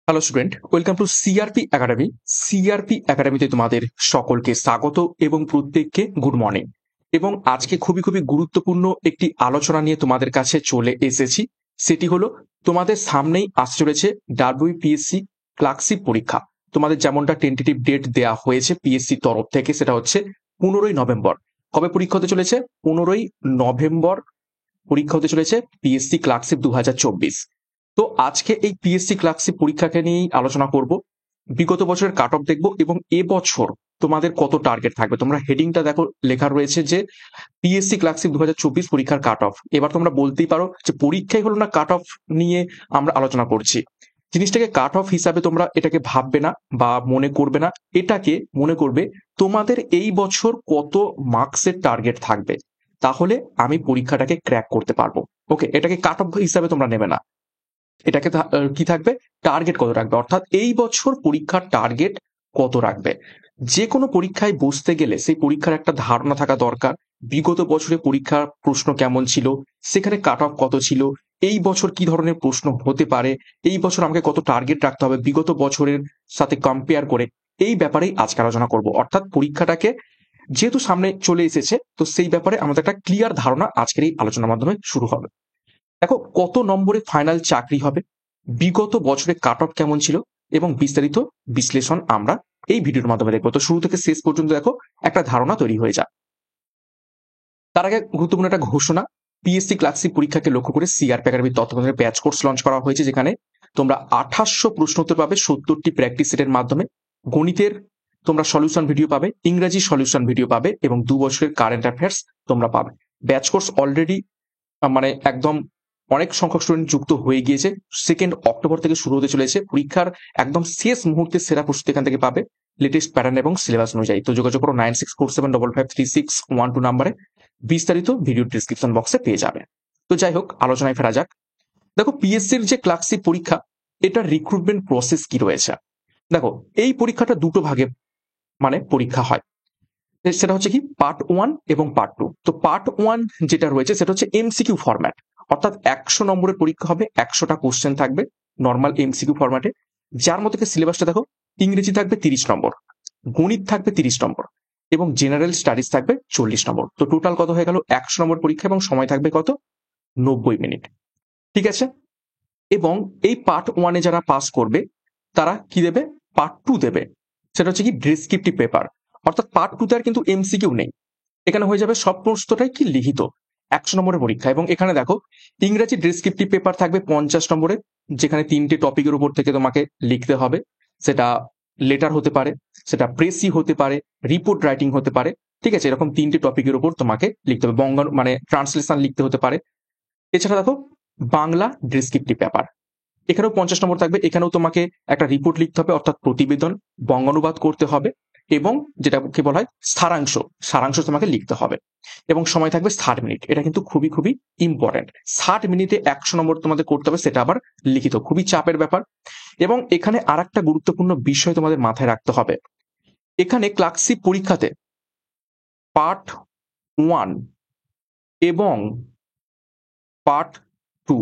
Hello student, welcome to CRP academy. CRP একাডেমিতে তোমাদের সকলকে স্বাগত এবং প্রত্যেককে গুড মর্নিং। এবং আজকে খুবই খুবই গুরুত্বপূর্ণ একটি আলোচনা নিয়ে তোমাদের কাছে চলে এসেছি। সেটি হলো তোমাদের সামনেই আসতে চলেছে ডাব্লিউপিএসসি ক্লার্কশিপ পরীক্ষা। তোমাদের যেমনটা টেন্টেটিভ ডেট দেওয়া হয়েছে পিএসসি তরফ থেকে, সেটা হচ্ছে 15ই নভেম্বর। কবে পরীক্ষা হতে চলেছে? 15ই নভেম্বর পরীক্ষা হতে চলেছে পিএসসি ক্লার্কশিপ 2024। তো আজকে এই পিএসসি ক্লার্কশিপ পরীক্ষাকে নিয়েই আলোচনা করব। বিগত বছরের কাট অফ দেখবো এবং এবছর তোমাদের কত টার্গেট থাকবে। তোমরা হেডিংটা দেখো, লেখা রয়েছে যে পিএসসি ক্লার্কশিপ 2024 পরীক্ষার কাট অফ। এবার তোমরা বলতেই পারো যে পরীক্ষাই হলো না, কাট অফ নিয়ে আমরা আলোচনা করছি। জিনিসটাকে কাট অফ হিসাবে তোমরা এটাকে ভাববে না বা মনে করবে না, এটাকে মনে করবে তোমাদের এই বছর কত মার্কসের টার্গেট থাকবে, তাহলে আমি পরীক্ষাটাকে ক্র্যাক করতে পারবো। ওকে, এটাকে কাট অফ হিসাবে তোমরা নেবে না, এটাকে কি থাকবে, টার্গেট কত রাখবে, অর্থাৎ এই বছর পরীক্ষার টার্গেট কত রাখবে। যে কোনো পরীক্ষায় বসতে গেলে সেই পরীক্ষার একটা ধারণা থাকা দরকার। বিগত বছরে পরীক্ষার প্রশ্ন কেমন ছিল, সেখানে কাট অফ কত ছিল, এই বছর কি ধরনের প্রশ্ন হতে পারে, এই বছর আমাকে কত টার্গেট রাখতে হবে বিগত বছরের সাথে কম্পেয়ার করে, এই ব্যাপারেই আজকে আলোচনা করব। অর্থাৎ পরীক্ষাটাকে যেহেতু সামনে চলে এসেছে, তো সেই ব্যাপারে আমাদের একটা ক্লিয়ার ধারণা আজকের এই আলোচনার মাধ্যমে শুরু হবে। দেখো, কত নম্বরে ফাইনাল চাকরি হবে, বিগত বছরে কাট অফ কেমন ছিল, এবং বিস্তারিত বিশ্লেষণ আমরা এই ভিডিওর মাধ্যমে দেখবো। তো শুরু থেকে শেষ পর্যন্ত দেখো, একটা ধারণা তৈরি হয়ে যায়। তার আগে গুরুত্বপূর্ণ একটা ঘোষণা, পিএসসি ক্লার্কশিপ পরীক্ষাকে লক্ষ্য করে সিআরপি একাডেমির তত্ত্বাবধানে ব্যাচ কোর্স লঞ্চ করা হয়েছে, যেখানে তোমরা 2800 প্রশ্ন উত্তর পাবে 70টি প্র্যাকটিস সেটের মাধ্যমে। গণিতের তোমরা সলিউশন ভিডিও পাবে, ইংরেজি সলিউশন ভিডিও পাবে, এবং 2 বছরের কারেন্ট অ্যাফেয়ার্স তোমরা পাবে। ব্যাচ কোর্স অলরেডি মানে একদম অনেক সংখ্যক স্টুডেন্ট যুক্ত হয়ে গিয়েছে। 2 অক্টোবর থেকে শুরু হতে চলেছে পরীক্ষার একদম শেষ মুহূর্তে সেরা প্রস্তুতি এখান থেকে পাবে লেটেস্ট প্যাটার্ন এবং সিলেবাস অনুযায়ী। তো যোগাযোগ করো 9647553612 নাম্বারে, বিস্তারিত ভিডিও ডিসক্রিপশন বক্সে পেয়ে যাবে। তো যাই হোক, আলোচনায় ফেরা যাক। দেখো, পিএসসির যে ক্লার্কশিপ পরীক্ষা, এটার রিক্রুটমেন্ট প্রসেস কি রয়েছে। দেখো, এই পরীক্ষাটা দুটো ভাগে মানে পরীক্ষা হয়। সেটা হচ্ছে কি, পার্ট 1 এবং পার্ট 2। তো পার্ট 1 যেটা রয়েছে সেটা হচ্ছে এমসিকিউ ফরম্যাট, অর্থাৎ 100 নম্বরের পরীক্ষা হবে, 100টা কোশ্চেন থাকবে নর্মাল এমসিকিউ ফরম্যাটে, যার মধ্যে সিলেবাসটা দেখো, ইংরেজি থাকবে 30 নম্বর, গণিত থাকবে 30 নম্বর, এবং জেনারেল স্টাডিজ থাকবে 40 নম্বর। তো টোটাল কত হয়ে গেল, 100 নম্বর পরীক্ষা, এবং সময় থাকবে কত, 90 মিনিট। ঠিক আছে। এবং এই পার্ট 1-এ যারা পাস করবে তারা কি দেবে, পার্ট 2 দেবে। সেটা হচ্ছে কি ডেসক্রিপটিভ পেপার, অর্থাৎ পার্ট 2-তে আর কিন্তু এমসিকিউ নেই, এখানে হয়ে যাবে সব প্রশ্নটাই কি লিখিত, 100 নম্বরের পরীক্ষা। এবং এখানে দেখো, ইংরেজি ডেসক্রিপটিভ পেপার থাকবে 50 নম্বরের, যেখানে 3টে টপিকের উপর থেকে তোমাকে লিখতে হবে। সেটা লেটার হতে পারে, সেটা প্রেসি হতে পারে, রিপোর্ট রাইটিং হতে পারে। ঠিক আছে, এরকম 3টে টপিকের উপর তোমাকে লিখতে হবে, মানে ট্রান্সলেশন লিখতে হতে পারে। এছাড়া দেখো, বাংলা ডেসক্রিপটিভ পেপার, এখানেও 50 নম্বর থাকবে, এখানেও তোমাকে একটা রিপোর্ট লিখতে হবে, অর্থাৎ প্রতিবেদন, বঙ্গানুবাদ করতে হবে, এবং যেটাকে বলা হয় সারাংশ, সারাংশ তোমাকে লিখতে হবে, এবং সময় থাকবে 60 মিনিট। এটা কিন্তু খুবই খুবই ইম্পর্টেন্ট, 60 মিনিটে 100 নম্বর তোমাদের করতে হবে, সেটা আবার লিখিত, খুবই চাপের ব্যাপার। এবং এখানে আর একটা গুরুত্বপূর্ণ বিষয় তোমাদের মাথায় রাখতে হবে, এখানে ক্লার্কশিপ পরীক্ষাতে পার্ট 1 এবং পার্ট 2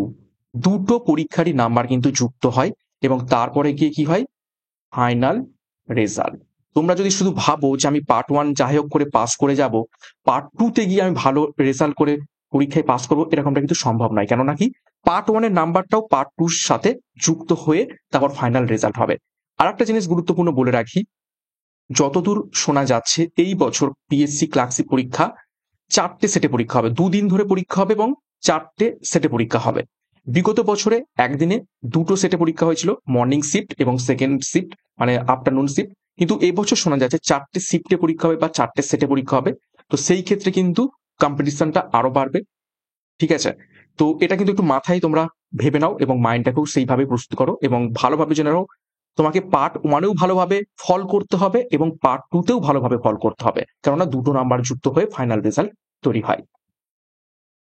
দুটো পরীক্ষারই নাম্বার কিন্তু যুক্ত হয়, এবং তারপরে গিয়ে কি হয়, ফাইনাল রেজাল্ট। তোমরা যদি শুধু ভাবো যে আমি পার্ট 1 যাই হোক করে পাস করে যাব, পার্ট 2-তে গিয়ে আমি ভালো রেজাল্ট করে পরীক্ষায় পাস করবো, এরকমটা কিন্তু সম্ভব নয়। কেননা কি, পার্ট 1-এর নাম্বারটাও পার্ট 2-র সাথে যুক্ত হয়ে তারপর ফাইনাল রেজাল্ট হবে। আর একটা জিনিস গুরুত্বপূর্ণ বলে রাখি, যতদূর শোনা যাচ্ছে এই বছর পিএসসি ক্লার্কশিপ পরীক্ষা 4টে সেটে পরীক্ষা হবে, 2 দিন ধরে পরীক্ষা হবে, এবং 4টে সেটে পরীক্ষা হবে। বিগত বছরে একদিনে 2টো সেটে পরীক্ষা হয়েছিল, মর্নিং শিফট এবং সেকেন্ড শিফট মানে আফটারনুন শিফট। কিন্তু এবছর শোনা যাচ্ছে 4টে শিফটে পরীক্ষা হবে বা 4টে সেটে পরীক্ষা হবে। তো সেই ক্ষেত্রে কিন্তু কম্পিটিশনটা আরো বাড়বে। ঠিক আছে, তো এটা কিন্তু একটু মাথায় তোমরা ভেবে নাও, এবং মাইন্ডটাকেও সেইভাবে প্রস্তুত করো, এবং ভালোভাবে জেনে নাও তোমাকে পার্ট 1-এও ভালোভাবে ফল করতে হবে এবং পার্ট 2-তেও ভালোভাবে ফল করতে হবে, কেননা দুটো নাম্বার যুক্ত হয়ে ফাইনাল রেজাল্ট তৈরি হয়।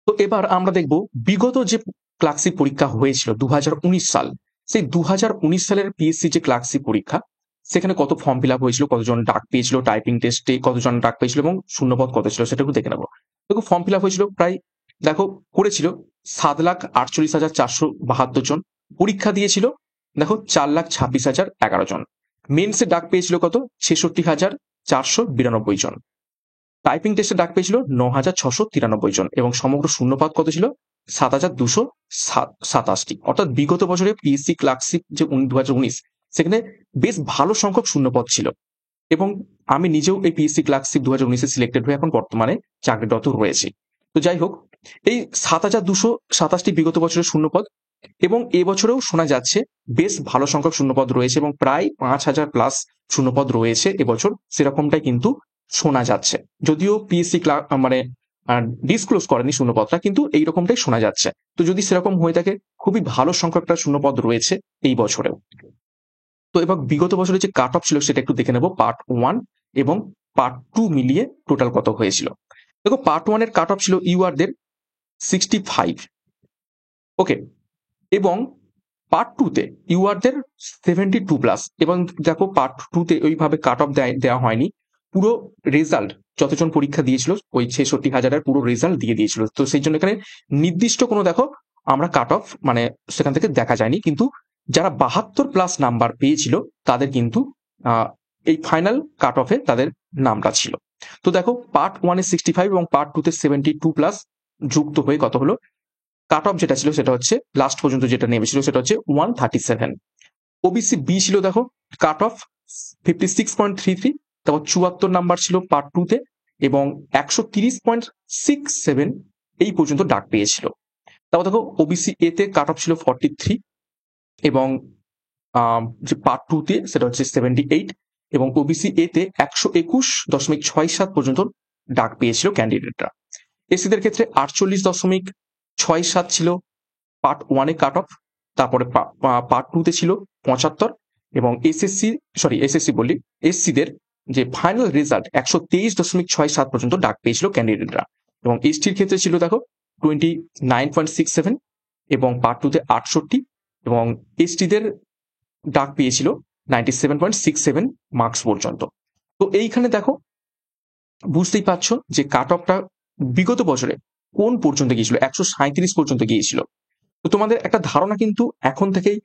তো এবার আমরা দেখব বিগত যে ক্লার্কশিপ পরীক্ষা হয়েছিল 2019 সাল, সেই 2019 সালের পিএসসি যে ক্লার্কশিপ পরীক্ষা, সেখানে কত ফর্ম ফিল আপ হয়েছিল, কতজন ডাক পেয়েছিল, টাইপিং টেস্টে কতজন ডাক পেয়েছিল, এবং শূন্যপদ কত ছিল, সেটা একটু দেখে নেবো। দেখো, ফর্ম ফিল আপ হয়েছিল প্রায়, দেখো করেছিল 7,48,472 জন, পরীক্ষা দিয়েছিল দেখো 4,26,011 জন। মেন্সে ডাক পেয়েছিল কত? 66,492 জন। টাইপিং টেস্টে ডাক পেয়েছিল 9,693 জন এবং সমগ্র শূন্যপদ কত ছিল? 7,227টি। অর্থাৎ বিগত বছরে পিএসসি ক্লার্কশিপ যে 2019 সেখানে বেশ ভালো সংখ্যক শূন্যপদ ছিল এবং আমি নিজেও এই পিএসসি ক্লার্কশিপ 2019-এ সিলেক্টেড হয়ে এখন বর্তমানে চাকরিরত রয়েছি। তো যাই হোক, এই 7,227টি বিগত বছরের শূন্যপদ এবং এবছরেও শোনা যাচ্ছে বেশ ভালো সংখ্যক শূন্যপদ রয়েছে এবং প্রায় 5,000 প্লাস শূন্যপদ রয়েছে এবছর, সেরকমটাই কিন্তু শোনা যাচ্ছে। যদিও পিএসসি মানে ডিসক্লোজ করেনি শূন্যপদটা, কিন্তু এইরকমটাই শোনা যাচ্ছে। তো যদি সেরকম হয়ে থাকে, খুবই ভালো সংখ্যকটা শূন্যপদ রয়েছে এই বছরেও। তো এবার বিগত বছরে যে কাট অফ ছিল সেটা একটু দেখে নেব, পার্ট 1 এবং পার্ট 2 মিলিয়ে টোটাল কত হয়েছিল। দেখো, পার্ট 1 এর কাট অফ ছিল ইউআরদের 65, ওকে, এবং পার্ট 2 তে ইউআরদের 72 প্লাস। এবং দেখো, পার্ট 2 তে ওইভাবে কাট অফ দেওয়া হয়নি, পুরো রেজাল্ট যতজন পরীক্ষা দিয়েছিল ওই 66,000-এর পুরো রেজাল্ট দিয়ে দিয়েছিল। তো সেই জন্য এখানে নির্দিষ্ট কোনো দেখো আমরা কাট অফ মানে সেখান থেকে দেখা যায়নি, কিন্তু যারা 72 প্লাস নাম্বার পেয়েছিল তাদের কিন্তু এই ফাইনাল কাট অফে তাদের নামটা ছিল। তো দেখো, পার্ট 1-এ 65 এবং পার্ট 2-তে 72 প্লাস যুক্ত হয়ে কত হলো? কাট অফ যেটা ছিল সেটা হচ্ছে লাস্ট পর্যন্ত যেটা নেমেছিল সেটা হচ্ছে 137। ওবিসি বি ছিল দেখো কাট অফ 56.33, তারপর 74 নাম্বার ছিল পার্ট 2-তে এবং 130.67 এই পর্যন্ত ডাক পেয়েছিল। তারপর দেখো, ওবিসি এ তে কাট অফ ছিল 43 এবং যে পার্ট 2-তে সেটা হচ্ছে 78 এবং ওবিসি এ তে 121.67 পর্যন্ত ডাক পেয়েছিল ক্যান্ডিডেটরা। এসসিদের ক্ষেত্রে 48.67 ছিল পার্ট 1-এ কাট অফ, তারপরে পার্ট 2-তে ছিল 75 এবং এসসিদের যে ফাইনাল রেজাল্ট 123.67 পর্যন্ত ডাক পেয়েছিল ক্যান্ডিডেটরা। এবং এসটির ক্ষেত্রে ছিল দেখো 29.67 এবং পার্ট 2-তে 68 এবং এসটিদের ডাক পেয়েছিল 97.67 মার্কস পর্যন্ত। তো এইখানে দেখো বুঝতেই পারছো যে কাট অফটা বিগত বছরে কোন পর্যন্ত গিয়েছিল, 137 পর্যন্ত গিয়েছিল। তো তোমাদের একটা ধারণা কিন্তু এখন থেকেই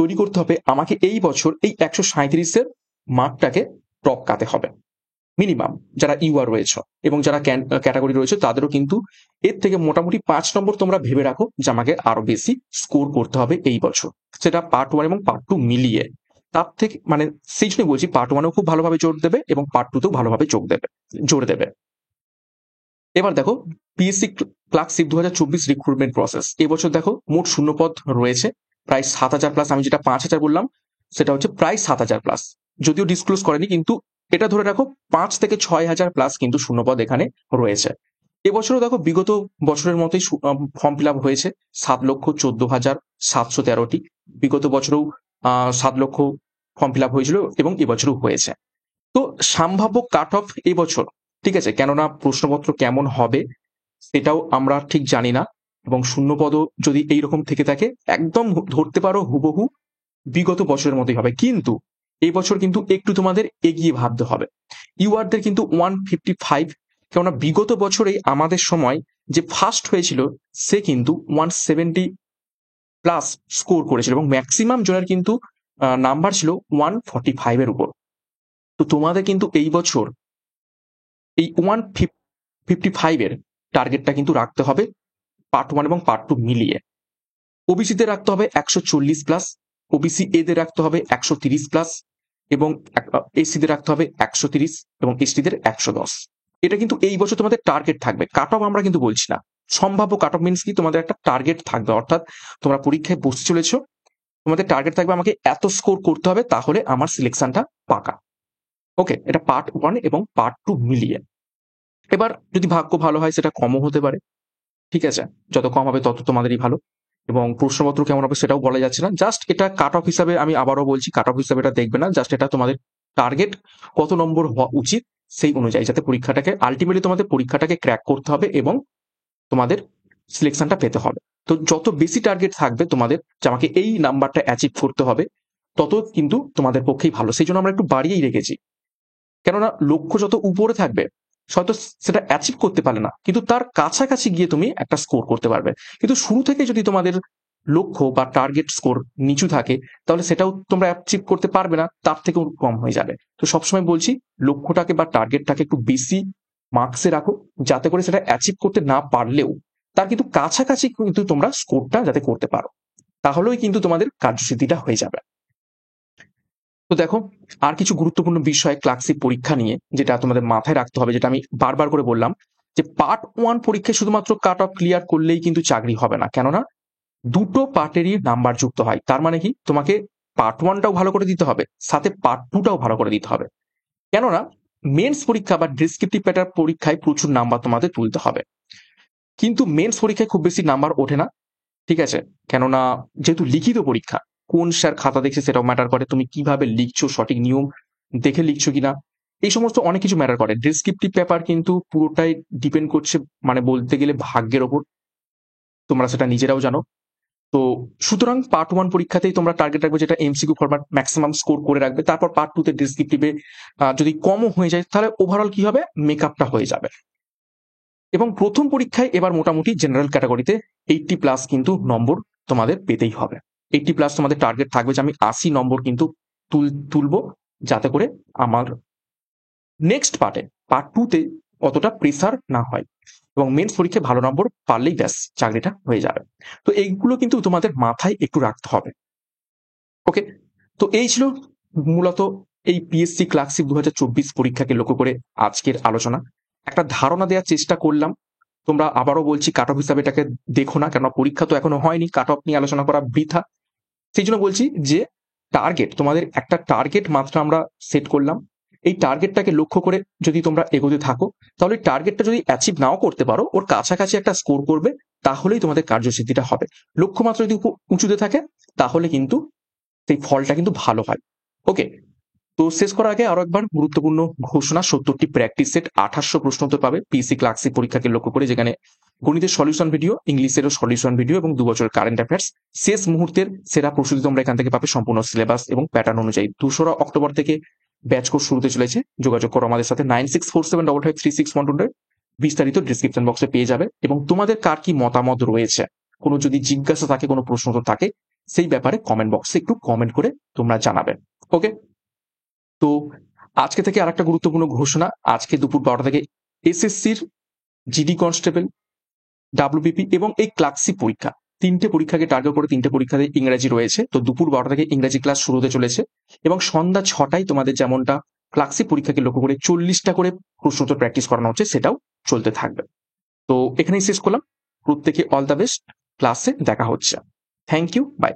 তৈরি করতে হবে, আমাকে এই বছর এই 137-এর মার্কটাকে টপকাতে হবে মিনিমাম, যারা ইউআর রয়েছে এবং যারা ক্যাটাগরি রয়েছে তাদেরও কিন্তু এর থেকে মোটামুটি 5 নম্বর তোমরা ভেবে রাখো যে আমাকে আরো বেশি স্কোর করতে হবে এই বছর, সেটা পার্ট 1 এবং পার্ট 2 মিলিয়ে। তার থেকে মানে সেই জন্যই বলছি পার্ট 1-এও খুব ভালোভাবে জোর দেবে এবং পার্ট 2-তেও ভালোভাবে জোর দেবে। এবার দেখো, পিএসসি ক্লার্কশিপ 2024 রিক্রুটমেন্ট প্রসেস। এবছর দেখো মোট শূন্যপদ রয়েছে প্রায় 7,000 প্লাস। আমি যেটা 5,000 বললাম সেটা হচ্ছে প্রায় 7,000 প্লাস, যদিও ডিসক্লোজ করেনি, কিন্তু এটা ধরে রাখো 5 থেকে 6,000 প্লাস কিন্তু শূন্যপদ এখানে রয়েছে। এবছরও দেখো বিগত বছরের মতোই ফর্ম ফিল আপ হয়েছে 7,14,713টি। বিগত বছরেও 7 লক্ষ ফর্ম ফিল আপ হয়েছিল এবং এবছরও হয়েছে। তো সম্ভাব্য কাট অফ এবছর, ঠিক আছে, কেননা প্রশ্নপত্র কেমন হবে সেটাও আমরা ঠিক জানি না এবং শূন্যপদও যদি এইরকম থেকে থাকে একদম ধরতে পারো হুবহু বিগত বছরের মতোই হবে, কিন্তু এই বছর কিন্তু একটু তোমাদের এগিয়ে ভাবতে হবে। ইউআরদের কিন্তু 155, কেননা বিগত বছরেই আমাদের সময় যে ফার্স্ট হয়েছিল সে কিন্তু 170 প্লাস স্কোর করেছিল এবং ম্যাক্সিমাম জনের কিন্তু নাম্বার ছিল 145-এর উপর। তো তোমাদের কিন্তু এই বছর এই 155-এর টার্গেটটা কিন্তু রাখতে হবে পার্ট 1 এবং পার্ট 2 মিলিয়ে। ওবিসিতে রাখতে হবে 140 প্লাস, ওবিসি এদের রাখতে হবে 130 প্লাস এবং এসসিদের রাখতে হবে 130 এবং এসটিদের 110। এটা কিন্তু এই বছর তোমাদের টার্গেট থাকবে, কাট অফ আমরা কিন্তু বলছি না। সম্ভাব্য কাট অফ মিনস কি, তোমাদের একটা টার্গেট থাকবে, অর্থাৎ তোমরা পরীক্ষায় বসতে চলেছো, তোমাদের টার্গেট থাকবে আমাকে এত স্কোর করতে হবে তাহলে আমার সিলেকশনটা পাকা। ওকে, এটা পার্ট 1 এবং পার্ট 2 মিলিয়ে। এবার যদি ভাগ্য ভালো হয় সেটা কমও হতে পারে, ঠিক আছে, যত কম হবে তত তোমাদেরই ভালো। এবং প্রশ্নপত্র কেমন হবে সেটাও বলা যাচ্ছে না, জাস্ট এটা কাট অফ হিসাবে, আমি আবারও বলছি কাট অফ হিসাবে এটা দেখবে না, জাস্ট এটা তোমাদের টার্গেট কত নম্বর হওয়া উচিত সেই অনুযায়ী, যাতে পরীক্ষাটাকে আলটিমেটলি তোমাদের পরীক্ষাটাকে ক্র্যাক করতে হবে এবং তোমাদের সিলেকশনটা পেতে হবে। তো যত বেশি টার্গেট থাকবে তোমাদের যে আমাকে এই নাম্বারটা অ্যাচিভ করতে হবে, তত কিন্তু তোমাদের পক্ষেই ভালো। সেই জন্য আমরা একটু বাড়িয়েই রেখেছি, কেননা লক্ষ্য যত উপরে থাকবে হয়তো সেটা অ্যাচিভ করতে পারলে না, কিন্তু তার কাছাকাছি গিয়ে তুমি একটা স্কোর করতে পারবে। কিন্তু শুরু থেকে যদি তোমাদের লক্ষ্য বা টার্গেট স্কোর নিচু থাকে তাহলে সেটাও তোমরা অ্যাচিভ করতে পারবে না, তার থেকেও কম হয়ে যাবে। তো সবসময় বলছি লক্ষ্যটাকে বা টার্গেটটাকে একটু বেশি মার্কসে রাখো, যাতে করে সেটা অ্যাচিভ করতে না পারলেও তার কিন্তু কাছাকাছি কিন্তু তোমরা স্কোরটা যাতে করতে পারো, তাহলেই কিন্তু তোমাদের কার্যসিদ্ধিটা হয়ে যাবে। তো দেখো, আর কিছু গুরুত্বপূর্ণ বিষয় ক্লার্কশিপ পরীক্ষা নিয়ে যেটা তোমাদের মাথায় রাখতে হবে, যেটা আমি বারবার করে বললাম যে পার্ট 1 পরীক্ষায় শুধুমাত্র কাট অফ ক্লিয়ার করলেই কিন্তু চাকরি হবে না, কেননা দুটো পার্টেরই নাম্বার যুক্ত হয়। তার মানে কি, তোমাকে পার্ট 1টাও ভালো করে দিতে হবে, সাথে পার্ট 2টাও ভালো করে দিতে হবে। কেননা মেন্স পরীক্ষা বা ডেসক্রিপটিভ প্যাটার্ন পরীক্ষায় প্রচুর নাম্বার তোমাদের তুলতে হবে, কিন্তু মেন্স পরীক্ষায় খুব বেশি নাম্বার ওঠে না, ঠিক আছে? কেননা যেহেতু লিখিত পরীক্ষা, কোন স্যার খাতা দেখছে সেটাও ম্যাটার করে, তুমি কিভাবে লিখছো, সঠিক নিয়ম দেখে লিখছো কিনা, এই সমস্ত অনেক কিছু ম্যাটার করে। ডেসক্রিপটিভ পেপার কিন্তু পুরোটাই ডিপেন্ড করছে মানে বলতে গেলে ভাগ্যের ওপর, তোমরা সেটা নিজেরাও জানো। তো সুতরাং পার্ট 1 পরীক্ষাতেই তোমরা টার্গেট রাখবে যেটা এমসিকিউ ফরম্যাট ম্যাক্সিমাম স্কোর করে রাখবে, তারপর পার্ট 2 তে ডেসক্রিপটিভে যদি কমও হয়ে যায় তাহলে ওভারঅল কি হবে, মেকআপটা হয়ে যাবে। এবং প্রথম পরীক্ষায় এবার মোটামুটি জেনারেল ক্যাটাগরিতে 80+ কিন্তু নম্বর তোমাদের পেতেই হবে। 80+ তোমাদের টার্গেট থাকবে যে আমি 80 নম্বর কিন্তু তুলবো, যাতে করে আমার নেক্সট পার্ট 2 তে অতটা প্রেসার না হয় এবং মেন্স পরীক্ষায় ভালো নম্বর পারলেই ব্যাস চাকরিটা হয়ে যাবে। তো এইগুলো কিন্তু তোমাদের মাথায় একটু রাখতে হবে। ওকে, তো এই ছিল মূলত এই পিএসসি ক্লার্কশিপ 2024 পরীক্ষাকে লক্ষ্য করে আজকের আলোচনা। একটা ধারণা দেওয়ার চেষ্টা করলাম। তোমরা আবারও বলছি কাট অফ হিসাবে এটাকে দেখো না, কেননা পরীক্ষা তো এখনো হয়নি, কাট অফ নিয়ে আলোচনা করা বৃথা। সেই জন্য বলছি যে টার্গেট, তোমাদের একটা টার্গেট মাত্রা আমরা সেট করলাম, এই টার্গেটটাকে লক্ষ্য করে যদি তোমরা এগোতে থাকো তাহলে টার্গেটটা যদি অ্যাচিভ নাও করতে পারো, ওর কাছাকাছি একটা স্কোর করবে, তাহলেই তোমাদের কার্যসিদ্ধিটা হবে। লক্ষ্যমাত্রা যদি উঁচুতে থাকে তাহলে কিন্তু সেই ফলটা কিন্তু ভালো হয়। ওকে, তো শেষ করার আগে আরো একবার গুরুত্বপূর্ণ ঘোষণা, 70টি প্র্যাকটিস সেট 2800 প্রশ্ন উত্তর পাবে পিএসসি ক্লার্কশিপ পরীক্ষাকে লক্ষ্য করে, যেখানে গণিতের সলিউশন ভিডিও, ইংলিশেরও সলিউশন ভিডিও এবং 2 বছরের কারেন্ট অ্যাফেয়ার্স, শেষ মুহূর্তের সেরা প্রস্তুতি তোমরা এখান থেকে পাবে সম্পূর্ণ সিলেবাস এবং প্যাটার্ন অনুযায়ী। 2রা অক্টোবর থেকে ব্যাচ কোর্স শুরুতে চলেছে, যোগাযোগ করো আমাদের সাথে 9647553612। বিস্তারিত ডিসক্রিপশন বক্সে পেয়ে যাবে। এবং তোমাদের কার কি মতামত রয়েছে, কোনো যদি জিজ্ঞাসা থাকে, কোনো প্রশ্ন তো থাকে, সেই ব্যাপারে কমেন্ট বক্সে একটু কমেন্ট করে তোমরা জানাবে। ওকে, তো আজকে থেকে আরেকটা গুরুত্বপূর্ণ ঘোষণা, আজকে দুপুর 12টা থেকে এসএসসির জিডি কনস্টেবল, ডাব্লিউবিপি এবং এই ক্লার্কশিপ পরীক্ষা, 3টে পরীক্ষাকে টার্গেট করে 3টে পরীক্ষাতে ইংরেজি রয়েছে। তো দুপুর 12টা থেকে ইংরেজি ক্লাস শুরু হতে চলেছে এবং সন্ধ্যা 6টায় তোমাদের যেমনটা ক্লার্কশিপ পরীক্ষাকে লক্ষ্য করে 40টা করে প্রশ্নোত্তর প্র্যাকটিস করানো হচ্ছে, সেটাও চলতে থাকবে। তো এখানেই শেষ করলাম। প্রত্যেকে অল দ্য বেস্ট, ক্লাসে দেখা হচ্ছে। Thank you, by.